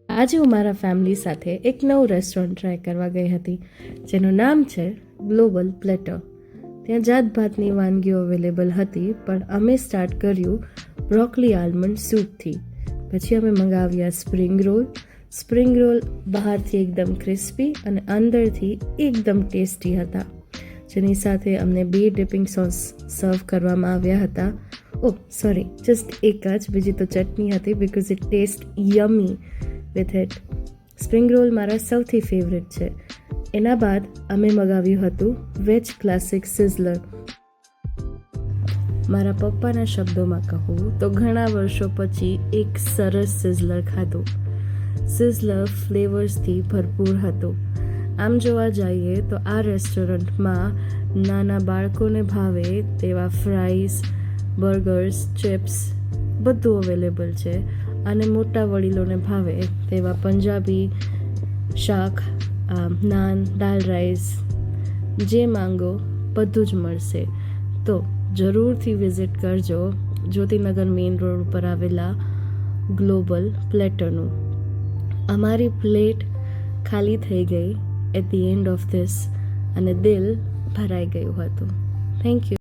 આજે હું મારા ફેમિલી સાથે એક નવું રેસ્ટોરન્ટ ટ્રાય કરવા ગઈ હતી, જેનું નામ છે ગ્લોબલ પ્લેટર. ત્યાં જાતભાતની વાનગીઓ અવેલેબલ હતી, પણ અમે સ્ટાર્ટ કર્યું બ્રોકલી આલમંડ સૂપથી. પછી અમે મંગાવ્યા સ્પ્રિંગ રોલ બહારથી એકદમ ક્રિસ્પી અને અંદરથી એકદમ ટેસ્ટી હતા, જેની સાથે અમને 2 ડિપિંગ સોસ સર્વ કરવામાં આવ્યા હતા. સોરી, જસ્ટ એક જ, બીજી તો ચટણી હતી, because it taste yummy with it. Spring roll મારા સૌથી ફેવરેટ છે. એના બાદ અમે મગાવ્યું હતું વેજ ક્લાસિક સિઝલર. મારા પપ્પાના શબ્દોમાં કહું તો ઘણા વર્ષો પછી એક સરસ સિઝલર ખાધું. સિઝલર ફ્લેવર્સથી ભરપૂર હતું. આમ જોવા જઈએ તો આ રેસ્ટોરન્ટમાં નાના બાળકોને ભાવે તેવા ફ્રાઈઝ, બર્ગર્સ, ચિપ્સ બધું અવેલેબલ છે, અને મોટા વડીલોને ભાવે તેવા પંજાબી શાક, નાન, દાલ રાઈસ, જે માંગો બધું જ મળશે. તો જરૂરથી વિઝિટ કરજો જ્યોતિનગર મેઇન રોડ ઉપર આવેલા ગ્લોબલ પ્લેટરનું. અમારી પ્લેટ ખાલી થઈ ગઈ at the end of this, અને દિલ ભરાઈ ગયું હતું. Thank you.